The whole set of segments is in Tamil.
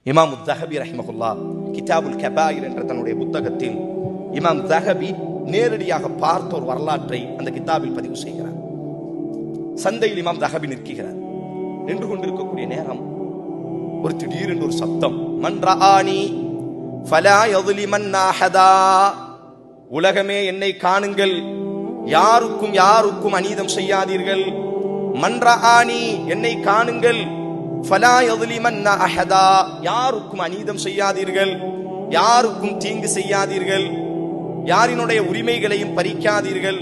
இமாம் தஹபி ரஹிமஹுல்லாஹ் கிதாபுல் கபாயிர் என்ற தன்னுடைய புத்தகத்தில் இமாம் தஹபி நேரடியாக பார்த்த ஒரு வரலாற்றை அந்த கிதாபில் பதிவு செய்கிறார். சந்தையில் இமாம் தஹபி நிற்கிறார். நின்று கொண்டிருக்கக்கூடிய நேரம் ஒரு திடீரென்று ஒரு சத்தம், மன் ரஆனி ஃபலா யظ்லிமன் அஹதா, உலகமே என்னை காணுங்கள், யாருக்கும் அநீதம் செய்யாதீர்கள். மன் ரஆனி, என்னை காணுங்கள், ஃபலா யظ்லிமன் அஹதா, யாருக்கும் அநீதம் செய்யாதீர்கள், யாருக்கும் தீங்கு செய்யாதீர்கள், யாரினுடைய உரிமைகளையும் பறிக்காதீர்கள்.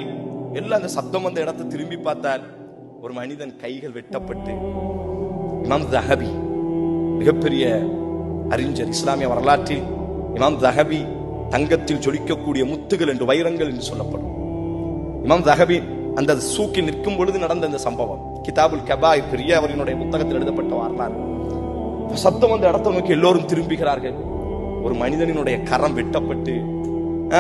எல்லாம் அந்த சப்தம் வந்த இடத்தை திரும்பி பார்த்தால் ஒரு மனிதன் கைகள் வெட்டப்பட்டு, இமாம் தஹபி மிகப்பெரிய அறிஞர், இஸ்லாமிய வரலாற்றில் இமாம் தஹபி தங்கத்தில் ஜொலிக்கக்கூடிய முத்துகள் என்று, வைரங்கள் என்று சொல்லப்படும். இமாம் தஹபி அந்த சூக்கில் நிற்கும் பொழுது நடந்த இந்த சம்பவம் கிதாபுல் கபாயிர் பெரிய அவரினுடைய புத்தகத்தில் எழுதப்பட்ட வரலாறு. சத்தம் வந்த இடத்தை நோக்கி எல்லோரும் திரும்புகிறார்கள். ஒரு மனிதனினுடைய கரம் வெட்டப்பட்டு,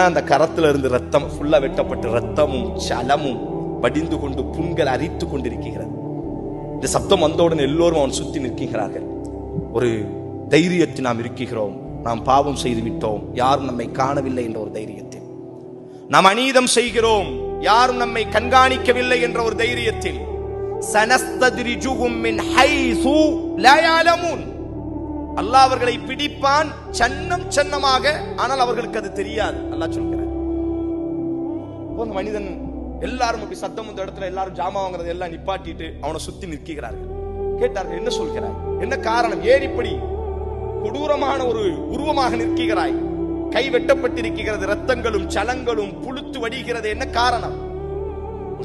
அந்த கரத்துல இருந்து ரத்தம் ஃபுல்லா வெட்டப்பட்டு ரத்தமும் சலமும் படிந்து கொண்டு புண்கள் அரித்து கொண்டிருக்கிறது. இந்த சப்தம் வந்தவுடன் எல்லோரும் அவன் சுத்தி நிற்கிறார்கள். ஒரு தைரியத்தில் நாம் இருக்கிறோம், நாம் பாவம் செய்து விட்டோம், யாரும் நம்மை காணவில்லை என்ற ஒரு தைரியத்தில், நாம் அநீதம் செய்கிறோம், யாரும் நம்மை கண்காணிக்கவில்லை என்ற ஒரு தைரியத்தில், சனஸ்தத்ரிஜுஹும் மின் ஹைஸு லா யஅலமூன், அல்லாஹ் அவர்களை பிடிப்பான் சன்னமாக, ஆனால் அவர்களுக்கு அது தெரியாது. அல்லாஹ் சொல்கிறார். ஒரு மனிதன் எல்லாரும் அப்படி சத்தம் இந்த இடத்துல எல்லாரும் ஜாமா வாங்குறது எல்லாம் நிப்பாட்டிட்டு அவனை சுத்தி நிற்கிறார்கள். கேட்டார்கள், என்ன சொல்கிறாய், என்ன காரணம், ஏன் இப்படி கொடூரமான ஒரு உருவமாக நிற்கிறாய், கை வெட்டப்பட்டிருக்கிறது, ரத்தங்களும் சலங்களும் புழுத்து வடிகிறது, என்ன காரணம்?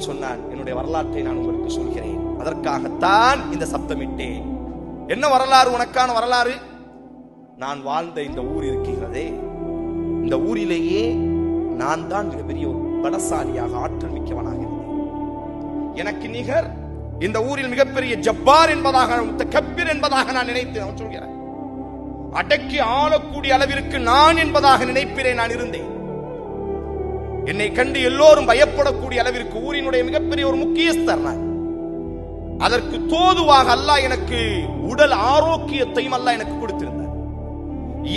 சொன்னான், என்னுடைய வரலாற்றை நான் உங்களுக்கு சொல்கிறேன், அதற்காகத்தான் இந்த சப்தமிட்டேன். என்ன வரலாறு, உனக்கான வரலாறு? நான் வாழ்ந்த இந்த ஊர் இருக்கிறதே, இந்த ஊரிலேயே நான் தான் மிகப்பெரிய ஒரு பலசாலியாக ஆற்றல் மிக்கவனாக இருந்தேன். எனக்கு நிகர் இந்த ஊரில் மிகப்பெரிய ஜப்பார் என்பதாக, முத்தகப்பிர் என்பதாக நான் நினைத்தேன். அவன் சொல்கிறான், அடக்கி ஆளக்கூடிய அளவிற்கு நான் என்பதாக நினைப்பிறேன் நான் இருந்தேன். என்னை கண்டு எல்லோரும் பயப்படக்கூடிய அளவிற்கு ஊரினுடைய மிகப்பெரிய ஒரு முக்கியஸ்தர் நான். அதற்கு தோதுவாக அல்லாஹ் எனக்கு உடல் ஆரோக்கியத்தையும் அல்லாஹ் எனக்கு கொடுத்திருந்தார்.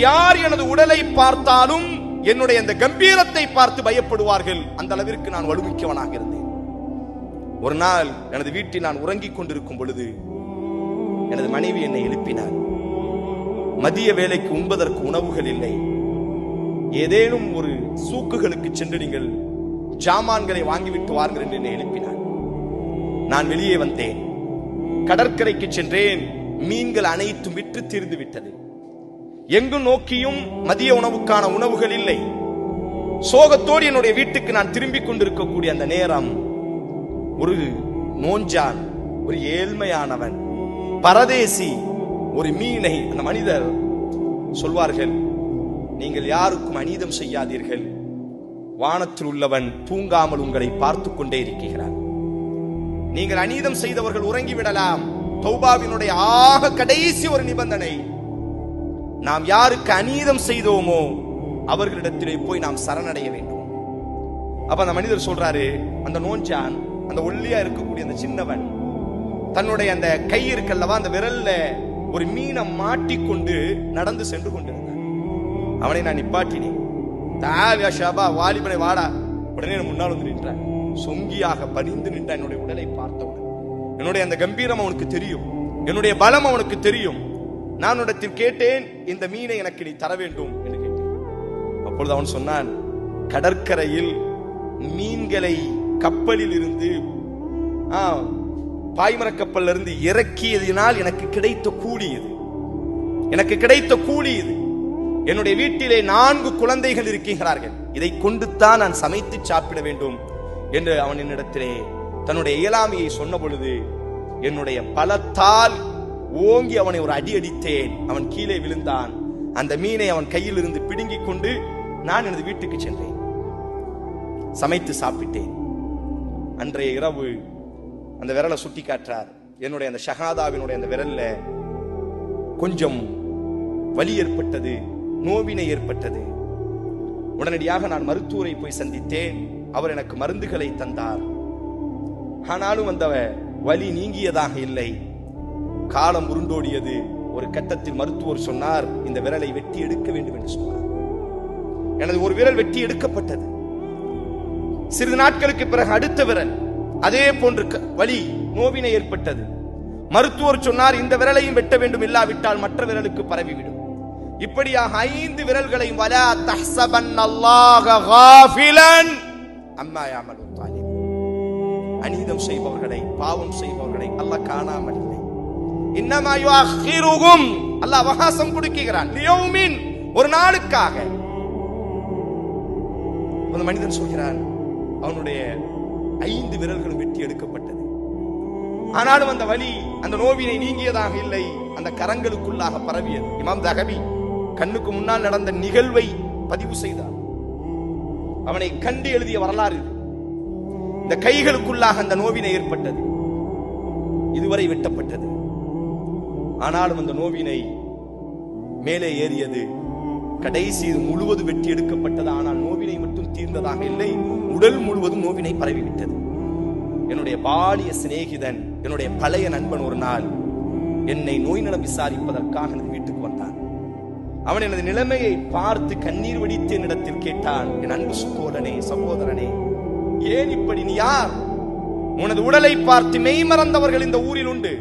யார் எனது உடலை பார்த்தாலும் என்னுடைய அந்த கம்பீரத்தை பார்த்து பயப்படுவார்கள். அந்த அளவிற்கு நான் வலுமிக்கவனாக இருந்தேன். ஒரு நாள் எனது வீட்டில் நான் உறங்கிக் கொண்டிருக்கும் பொழுது எனது மனைவி என்னை எழுப்பினார். மதிய வேளைக்கு உண்பதற்கு உணவுகள் இல்லை, ஏதேனும் ஒரு சூக்குகளுக்கு சென்று நீங்கள் ஜாமான்களை வாங்கிவிட்டு வாருங்கள் என்று என்னை எழுப்பினார். நான் வெளியே வந்தேன், கடற்கரைக்கு சென்றேன். மீன்கள் அனைத்தும் விற்று தீர்ந்து விட்டது. எங்கு நோக்கியும் மதிய உணவுக்கான உணவுகள் இல்லை. சோகத்தோடு என்னுடைய வீட்டுக்கு நான் திரும்பிக் கொண்டிருக்கக்கூடிய அந்த நேரம், ஒரு நோஞ்சான், ஒரு ஏழ்மையானவன், பரதேசி ஒரு மீனை, அந்த மனிதர் சொல்வார்கள், நீங்கள் யாருக்கும் அநீதம் செய்யாதீர்கள், வானத்தில் உள்ளவன் தூங்காமல் உங்களை பார்த்து கொண்டே இருக்கிறார். நீங்கள் அநீதம் செய்தவர்கள் உறங்கிவிடலாம். தௌபாவினுடைய ஆக கடைசி ஒரு நிபந்தனை, நாம் யாருக்கு அநீதம் செய்தோமோ அவர்களிடத்திலே போய் நாம் சரணடைய வேண்டும். அப்ப அந்த மனிதர் சொல்றாரு, அந்த நோஞ்சான், அந்த ஒல்லியா இருக்கக்கூடிய அந்த சின்னவன், தன்னுடைய அந்த கை இருக்கல்லவா, அந்த விரல்ல ஒரு மீனை மாட்டிக்கொண்டு நடந்து சென்று கொண்டிருந்தான். அவனை நான் நிப்பாட்டினேன். தாவியா ஷாபா, வாலிபனை வாடா. உடனே முன்னால் வந்து நின்றான். சொங்கியாக பணிந்து நின்றான். என்னுடைய உடலை பார்த்தவுடன் என்னுடைய அந்த கம்பீரம் அவனுக்கு தெரியும், என்னுடைய பலம் அவனுக்கு தெரியும். நான் உன்னிடத்தில் கேட்டேன், இந்த மீனை எனக்கு நீ தர வேண்டும் என்று கேட்டேன். அப்பொழுது அவன் சொன்னான், கடற்கரையில் மீன்களை கப்பலில் இருந்து பாய்மர கப்பல்ல இருந்து இறக்கியதினால் எனக்கு கிடைத்த கூலி இது, எனக்கு கிடைத்த கூலி இது. என்னுடைய வீட்டிலே 4 குழந்தைகள் இருக்கிறார்கள், இதை கொண்டுத்தான் நான் சமைத்து சாப்பிட வேண்டும் என்று அவன் என்னிடத்திலே தன்னுடைய இயலாமையை சொன்ன பொழுது என்னுடைய பலத்தால் ஓங்கி அவனை ஒரு அடி அடித்தேன். அவன் கீழே விழுந்தான். அந்த மீனை அவன் கையில் இருந்து பிடுங்கிக் கொண்டு நான் எனது வீட்டுக்கு சென்றேன், சமைத்து சாப்பிட்டேன். அன்றைய இரவு அந்த விரலை சுட்டி காற்றார். என்னுடைய அந்த ஷஹாதாவினுடைய அந்த விரல்ல கொஞ்சம் வலி ஏற்பட்டது, நோவினை ஏற்பட்டது. உடனடியாக நான் மருத்துவரை போய் சந்தித்தேன். அவர் எனக்கு மருந்துகளை தந்தார். ஆனாலும் அந்த வலி நீங்கியதாக இல்லை. காலம் உருண்டோடியது. ஒரு கட்டத்தில் மருத்துவர் சொன்னார், இந்த விரலை வெட்டி எடுக்க வேண்டும் என்று சொன்னார். எனது ஒரு விரல் வெட்டி எடுக்கப்பட்டது. சிறிது நாட்களுக்கு பிறகு அடுத்த விரல் அதே போன்று வலி நோவினை ஏற்பட்டது. மருத்துவர் சொன்னார், இந்த விரலையும் வெட்ட வேண்டும், இல்லாவிட்டால் மற்ற விரலுக்கு பரவிவிடும். இப்படியாக 5 விரல்களையும் வலா தஹ்ஸபன்னல்லாஹ காஃபிலன் அம்மா யஅமலுன் தாலிம், அநீதம் செய்பவர்களை, பாவம் செய்பவர்களை அல்லாஹ் காணாமல் இல்லை. இன்னமா யுஅখিরுகும், அல்லாஹ் அவகாசம் கொடுக்கிறான். லியௌமின், ஒரு நாளுக்காக. ஒரு மனிதன் சொல்கிறான், அவனுடைய 5 விரல்களும் வெட்டி எடுக்கப்பட்டது. ஆனாலும் அந்த வலி, அந்த நோவினை நீங்கியதாக இல்லை, அந்த கரங்களுக்குள்ளாக பரவியது. இமாம் தஹபி கண்ணுக்கு முன்னால் நடந்த நிகழ்வை பதிவு செய்தார். அவனை கண்டு எழுதிய வரலாறு. இந்த கைகளுக்குள்ளாக அந்த நோவினை ஏற்பட்டது, இதுவரை வெட்டப்பட்டது. ஆனாலும் அந்த நோவினை மேலே ஏறியது. கடைசி முழுவதும் வெட்டி எடுக்கப்பட்டது. ஆனால் நோவினை மட்டும் தீர்ந்ததாக இல்லை, உடல் முழுவதும் நோவினை பரவிவிட்டது. என்னுடைய பாலிய சிநேகிதன், என்னுடைய பழைய நண்பன் ஒரு நாள் என்னை நோய் நலம் விசாரிப்பதற்காக எனது வீட்டுக்கு வந்தான். அவன் எனது நிலைமையை பார்த்து கண்ணீர் வடித்து என்னிடத்தில் கேட்டான், என் அன்பு சகோதரனே, ஏன் இப்படி? நீ யார்? உனது உடலை பார்த்து மெய் மறந்தவர்கள் இந்த ஊரில் உண்டு.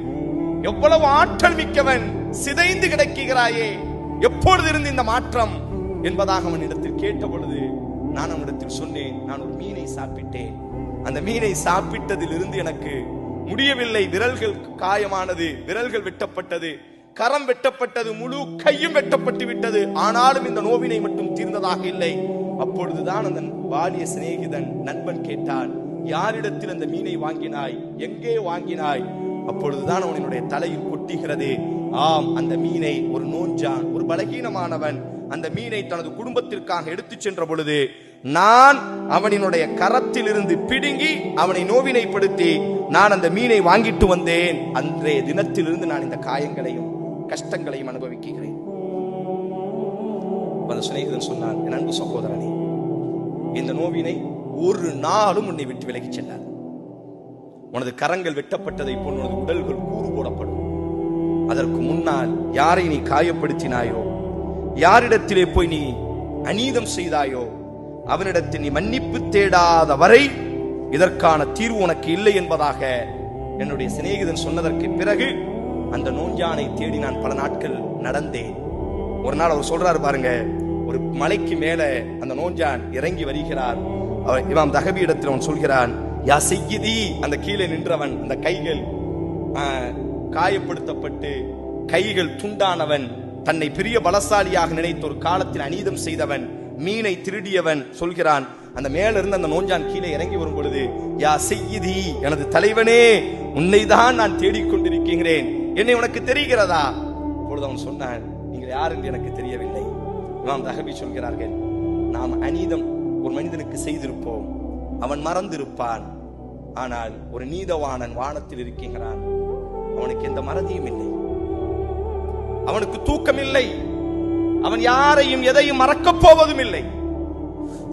எவ்வளவு ஆற்றல் மிக்கவன், சிதைந்து கிடக்கிறாயே, எப்பொழுது இருந்து இந்த மாற்றம் என்பதாக அவன் இடத்தில் கேட்ட பொழுது நான் அவனிடத்தில் சொன்னேன், நான் ஒரு மீனை சாப்பிட்டேன். அந்த மீனை சாப்பிட்டதில் இருந்து எனக்கு முடியவில்லை. விரல்கள் காயமானது, விரல்கள் வெட்டப்பட்டது, கரம் வெட்டப்பட்டது, முழு கையும் வெட்டப்பட்டு விட்டது. ஆனாலும் இந்த நோவினை மட்டும் தீர்ந்ததாக இல்லை. அப்பொழுதுதான் அந்த பாலிய சிநேகிதன் நண்பன் கேட்டான், யாரிடத்தில் அந்த மீனை வாங்கினாய், எங்கே வாங்கினாய்? அப்பொழுதுதான் அவனுடைய தலையில் கொட்டுகிறது. ஆம், அந்த மீனை ஒரு நோஞ்சான், ஒரு பலகீனமானவன் அந்த மீனை தனது குடும்பத்திற்காக எடுத்துச் சென்ற பொழுது நான் அவனினுடைய கரத்தில் இருந்து பிடுங்கி அவனை நோவினைப்படுத்தி நான் அந்த மீனை வாங்கிட்டு வந்தேன். அன்றைய தினத்திலிருந்து நான் இந்த காயங்களையும் கஷ்டங்களையும் அனுபவிக்கிறேன். அந்த சிநேகிதன் சொன்னான், என் அன்பு சகோதரனே, இந்த நோவினை ஒரு நாளும் உன்னை விட்டு விலகி செல்லாது. உனது கரங்கள் வெட்டப்பட்டதை போல் உனது உடல்கள் கூறு போடப்படும். அதற்கு முன்னால் யாரை நீ காயப்படுத்தினாயோ, யாரிடத்திலே போய் நீ அநீதம் செய்தாயோ, அவனிடத்தில் நீ மன்னிப்பு தேடாத வரை இதற்கான தீர்வு உனக்கு இல்லை என்பதாக என்னுடைய சிநேகிதன் சொன்னதற்கு பிறகு அந்த நோஞ்சானை தேடி நான் பல நாட்கள் நடந்தேன். ஒரு நாள் அவர் சொல்றாரு பாருங்க, ஒரு மலைக்கு மேல அந்த நோஞ்சான் இறங்கி வருகிறார். அவர் இமாம் தஹபி இடத்தில் அவன் சொல்கிறான், யா செய்யிதி, அந்த கீழே நின்றவன், அந்த கைகள் காயப்படுத்தப்பட்டு கைகள் துண்டானவன், தன்னை பெரிய பலசாலியாக நினைத்து ஒரு காலத்தில் அநீதம் செய்தவன், மீனை திருடியவன் சொல்கிறான். அந்த மேல இருந்து அந்த நோஞ்சான் கீழே இறங்கி வரும் பொழுது, யா செய்யிதி, எனது தலைவனே, உன்னைதான் நான் தேடிக்கொண்டிருக்கிறேன், என்னை உனக்கு தெரிகிறதா? அப்பொழுது அவன் சொன்னான், நீங்கள் யார் என்று எனக்கு தெரியவில்லை. இமாம் தஹபி சொல்கிறார்கள், நாம் அநீதம் ஒரு மனிதனுக்கு செய்திருப்போம், அவன் மறந்திருப்பான். ஆனால் ஒரு நீதவானன் வானத்தில் இருக்கிறான், அவனுக்கு எந்த மறதியும் இல்லை, அவனுக்கு தூக்கம் இல்லை, அவன் யாரையும் எதையும் மறக்கப் போவதும் இல்லை.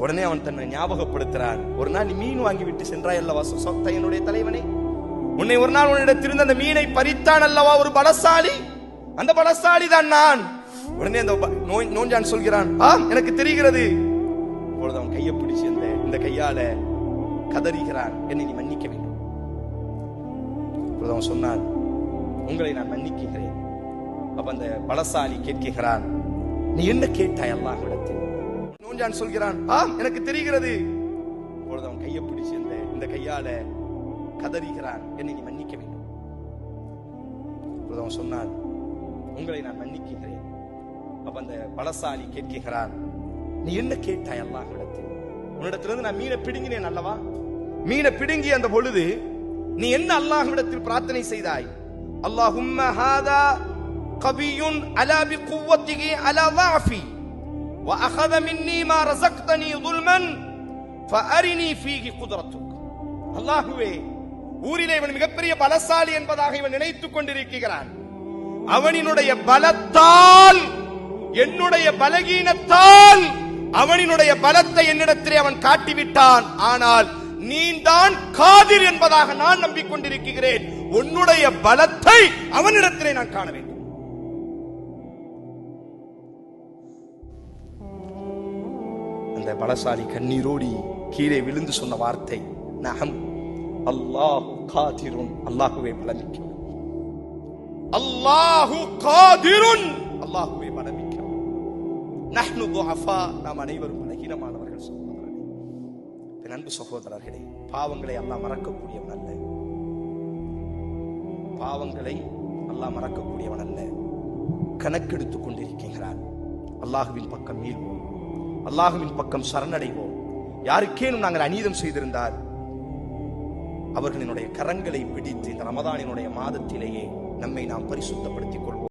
உடனே அவன் தன்னை ஞாபகப்படுத்துறான், ஒரு நாள் நீ மீன் வாங்கி விட்டு சென்றாய் அல்லவா என்னுடைய தலைவனே, உன்னை ஒரு நாள் உன்னிடத்திலிருந்து அந்த மீனை பறித்தான் அல்லவா ஒரு பலசாலி, அந்த பலசாலி தான் நான். உடனே அந்த நோஞ்சான் சொல்கிறான், எனக்கு தெரிகிறது. அப்பொழுது அவன் கையை பிடிச்சு இந்த கையால கதறுகிறான், என்னை நீ மன்னிக்க வேண்டும். அப்பொழுது அவன் சொன்னான், உங்களை நான் மன்னிக்கிறேன். அப்ப அந்த பலசாலி கேட்கிறான், நீ என்ன கேட்டாய் அல்லாஹ்விடத்தில்? நோஞ்சான் சொல்கிறான், எனக்கு தெரிகிறது. அப்பொழுது அவன் கையை பிடிச்சு இந்த கையால கதறுகிறான், என்னை நீ மன்னிக்க வேண்டும். அப்பொழுது அவன் சொன்னான், உங்களை நான் மன்னிக்கிறேன். அப்ப அந்த பலசாலி கேட்கிறான், நீ என்ன கேட்டாய் அல்லாஹ்விடத்தில்? உன்னிடத்திலிருந்து நான் மீனை பிடுங்கினேன் அல்லவா? மீனை பிடுங்கி அந்த பொழுது நீ என்ன அல்லாஹ்விடத்தில் பிரார்த்தனை செய்தாய்? அல்லாஹும்ம ஹாதா கபியுன் அலா பிகுவத்திஹி அலா ضعفி وأخذ مني ما رزقتني ظلما فأرني فيه قدرتك. அல்லாஹ்வே, ஊரிலே இவன் மிகப்பெரிய பலசாலி என்பதாக இவன் நினைத்துக் கொண்டிருக்கிறான். அவனினுடைய பலத்தால், என்னுடைய பலகீனத்தால் அவனினுடைய பலத்தை என்னிடத்திலே அவன் காட்டிவிட்டான். ஆனால் நீ தான் காதிர் என்பதாக நான் நம்பிக்கொண்டிருக்கிறேன். உன்னுடைய பலத்தை அவனிடத்திலே நான் காண வேண்டும். அந்த பலசாலி கண்ணீரோடி கீழே விழுந்து சொன்ன வார்த்தை, நஹம் அல்லாஹு காதிருன், அல்லாஹுவே பலமிக்க, அல்லாஹு காதிருன், அல்லாஹுவே பலமிக்க, நஹ்னு துஅஃபா, நாம் அனைவரும் பலகீனமானவர்கள். சகோதரர்களே, அன்பு சகோதரர்களே, பாவங்களை அல்லாஹ் மறக்கக்கூடியவன் அல்ல, பாவங்களை அல்லாஹ் மறக்கக்கூடியவன் அல்ல. கணக்கெடுத்துக் கொண்டிருக்கிறான். அல்லாஹுவின் பக்கம் மீள்வோம், அல்லாஹுவின் பக்கம் சரணடைவோம். யாருக்கேனும் நாங்கள் அநீதம் செய்திருந்தால் அவர்களினுடைய கரங்களை பிடித்து இந்த ரமதானினுடைய மாதத்திலேயே நம்மை நாம் பரிசுத்தப்படுத்திக் கொள்வோம்.